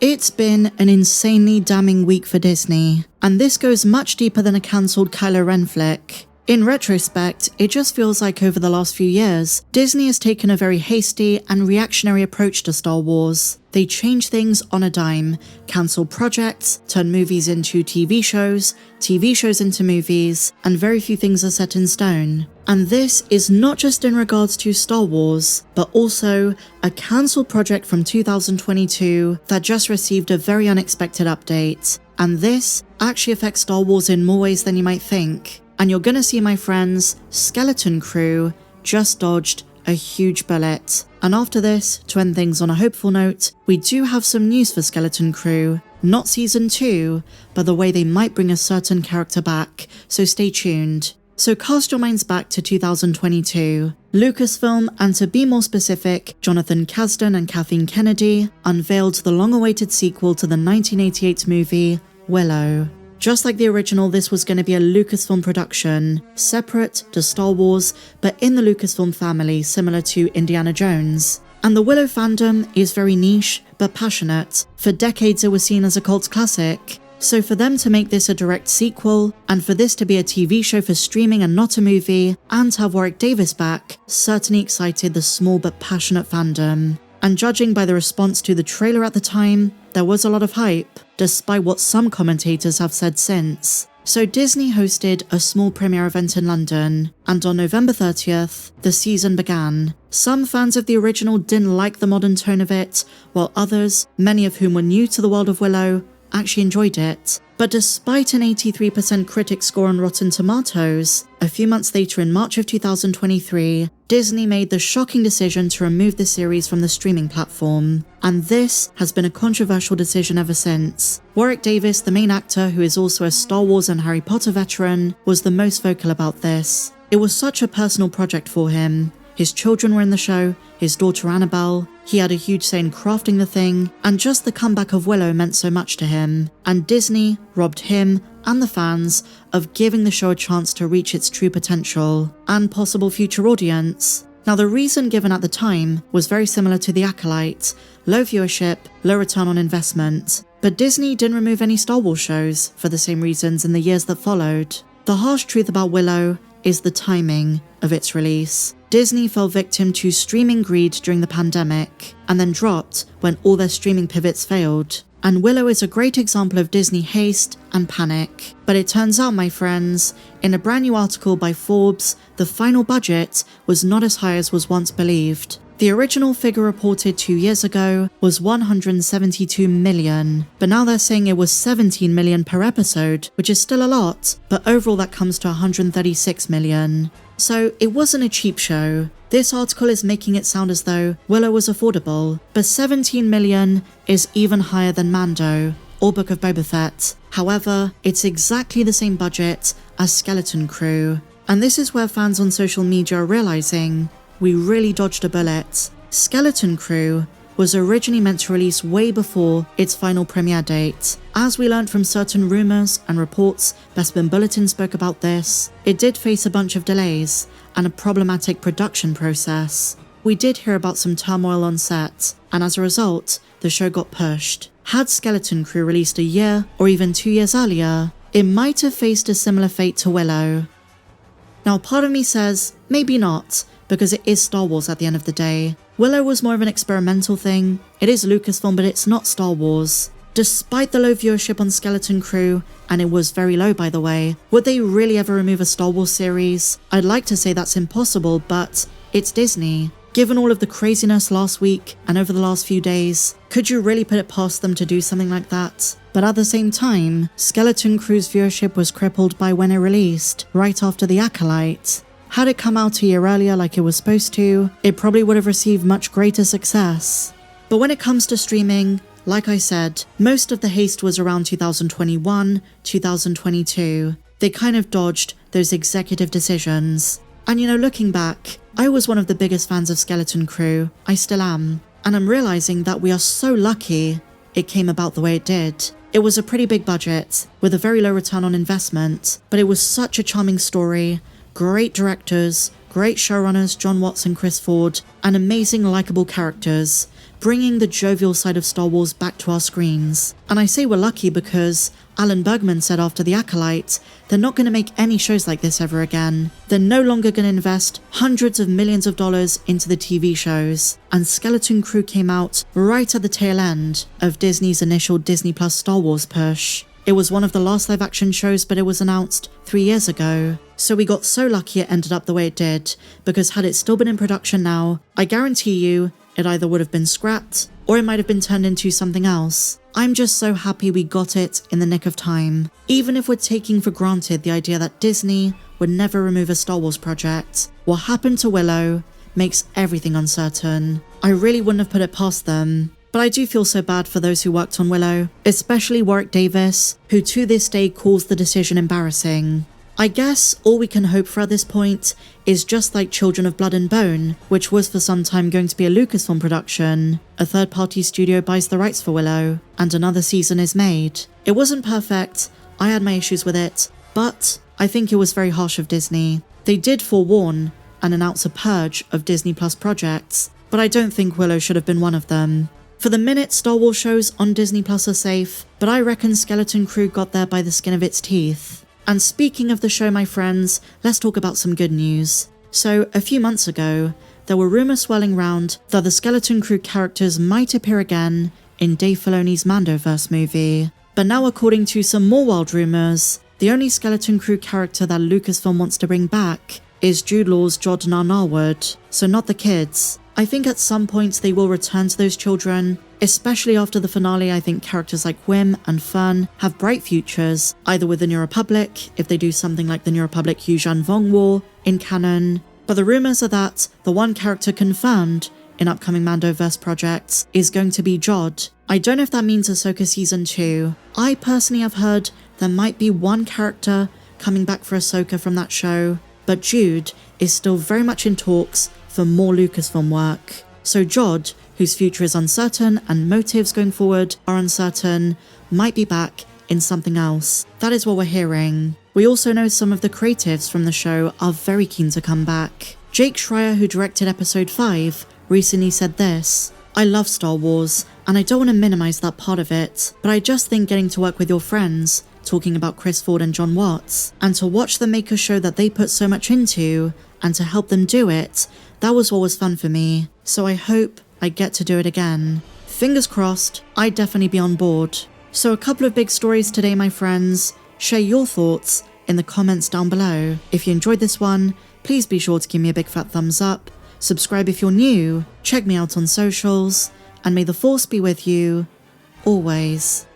It's been an insanely damning week for Disney, and this goes much deeper than a cancelled Kylo Ren flick. In retrospect, it just feels like over the last few years, Disney has taken a very hasty and reactionary approach to Star Wars. They change things on a dime, cancel projects, turn movies into TV shows into movies, and very few things are set in stone. And this is not just in regards to Star Wars, but also a cancelled project from 2022 that just received a very unexpected update. And this actually affects Star Wars in more ways than you might think. And you're gonna see my friends, Skeleton Crew, just dodged a huge bullet. And after this, to end things on a hopeful note, we do have some news for Skeleton Crew. Not season 2, but the way they might bring a certain character back, so stay tuned. So cast your minds back to 2022. Lucasfilm, and to be more specific, Jonathan Kasdan and Kathleen Kennedy, unveiled the long-awaited sequel to the 1988 movie, Willow. Just like the original, this was going to be a Lucasfilm production, separate to Star Wars, but in the Lucasfilm family, similar to Indiana Jones. And the Willow fandom is very niche, but passionate. For decades, it was seen as a cult classic. So for them to make this a direct sequel, and for this to be a TV show for streaming and not a movie, and to have Warwick Davis back, certainly excited the small but passionate fandom. And judging by the response to the trailer at the time, there was a lot of hype, despite what some commentators have said since. So Disney hosted a small premiere event in London, and on November 30th, the season began. Some fans of the original didn't like the modern tone of it, while others, many of whom were new to the world of Willow, actually enjoyed it. But despite an 83% critic score on Rotten Tomatoes, a few months later in March of 2023, Disney made the shocking decision to remove the series from the streaming platform. And this has been a controversial decision ever since. Warwick Davis, the main actor who is also a Star Wars and Harry Potter veteran, was the most vocal about this. It was such a personal project for him. His children were in the show, his daughter Annabelle, he had a huge say in crafting the thing, and just the comeback of Willow meant so much to him. And Disney robbed him and the fans of giving the show a chance to reach its true potential and possible future audience. Now the reason given at the time was very similar to The Acolyte: low viewership, low return on investment. But Disney didn't remove any Star Wars shows for the same reasons in the years that followed. The harsh truth about Willow is the timing of its release. Disney fell victim to streaming greed during the pandemic, and then dropped when all their streaming pivots failed. And Willow is a great example of Disney haste and panic. But it turns out, my friends, in a brand new article by Forbes, the final budget was not as high as was once believed. The original figure reported 2 years ago was $172 million, but now they're saying it was $17 million per episode, which is still a lot, but overall that comes to $136 million. So it wasn't a cheap show. This article is making it sound as though Willow was affordable, but $17 million is even higher than Mando or Book of Boba Fett. However, it's exactly the same budget as Skeleton Crew. And this is where fans on social media are realizing we really dodged a bullet. Skeleton Crew was originally meant to release way before its final premiere date. As we learned from certain rumours and reports, Bespin Bulletin spoke about this, it did face a bunch of delays and a problematic production process. We did hear about some turmoil on set, and as a result, the show got pushed. Had Skeleton Crew released a year or even 2 years earlier, it might have faced a similar fate to Willow. Now part of me says, maybe not, because it is Star Wars at the end of the day. Willow was more of an experimental thing. It is Lucasfilm, but it's not Star Wars. Despite the low viewership on Skeleton Crew, and it was very low by the way, would they really ever remove a Star Wars series? I'd like to say that's impossible, but it's Disney. Given all of the craziness last week and over the last few days, could you really put it past them to do something like that? But at the same time, Skeleton Crew's viewership was crippled by when it released, right after The Acolyte. Had it come out a year earlier like it was supposed to, it probably would have received much greater success. But when it comes to streaming, like I said, most of the haste was around 2021, 2022. They kind of dodged those executive decisions. And looking back, I was one of the biggest fans of Skeleton Crew. I still am. And I'm realizing that we are so lucky it came about the way it did. It was a pretty big budget, with a very low return on investment, but it was such a charming story. Great directors, great showrunners John Watts and Chris Ford, and amazing likeable characters. bringing the jovial side of Star Wars back to our screens. And I say we're lucky because Alan Bergman said after The Acolyte, they're not going to make any shows like this ever again. They're no longer going to invest hundreds of millions of dollars into the TV shows. And Skeleton Crew came out right at the tail end of Disney's initial Disney Plus Star Wars push. It was one of the last live action shows, but it was announced 3 years ago. So we got so lucky it ended up the way it did, because had it still been in production now, I guarantee you it either would have been scrapped or it might have been turned into something else. I'm just so happy we got it in the nick of time, even if we're taking for granted the idea that Disney would never remove a Star Wars project. What happened to Willow makes everything uncertain. I really wouldn't have put it past them. But I do feel so bad for those who worked on Willow, especially Warwick Davis, who to this day calls the decision embarrassing. I guess all we can hope for at this point is just like Children of Blood and Bone, which was for some time going to be a Lucasfilm production. A third-party studio buys the rights for Willow, and another season is made. It wasn't perfect, I had my issues with it, but I think it was very harsh of Disney. They did forewarn and announce a purge of Disney Plus projects, but I don't think Willow should have been one of them. For the minute, Star Wars shows on Disney Plus are safe, but I reckon Skeleton Crew got there by the skin of its teeth. And speaking of the show, my friends, let's talk about some good news. So, a few months ago, there were rumours swirling round that the Skeleton Crew characters might appear again in Dave Filoni's Mandoverse movie. But now, according to some more wild rumours, the only Skeleton Crew character that Lucasfilm wants to bring back is Jude Law's Jordan Narwood, so not the kids. I think at some point they will return to those children, especially after the finale. I think characters like Whim and Fern have bright futures, either with the New Republic, if they do something like the New Republic Yuuzhan Vong War in canon. But the rumours are that the one character confirmed in upcoming Mandoverse projects is going to be Jod. I don't know if that means Ahsoka Season 2. I personally have heard there might be one character coming back for Ahsoka from that show, but Jude is still very much in talks for more Lucasfilm work. So Jod, whose future is uncertain and motives going forward are uncertain, might be back in something else. That is what we're hearing. We also know some of the creatives from the show are very keen to come back. Jake Schreier, who directed episode 5, recently said this: "I love Star Wars, and I don't want to minimize that part of it, but I just think getting to work with your friends, talking about Chris Ford and John Watts, and to watch them make a show that they put so much into, and to help them do it, that was what was fun for me. So I hope I get to do it again." Fingers crossed, I'd definitely be on board. So a couple of big stories today, my friends. Share your thoughts in the comments down below. If you enjoyed this one, please be sure to give me a big fat thumbs up. Subscribe if you're new, check me out on socials, and may the Force be with you, always.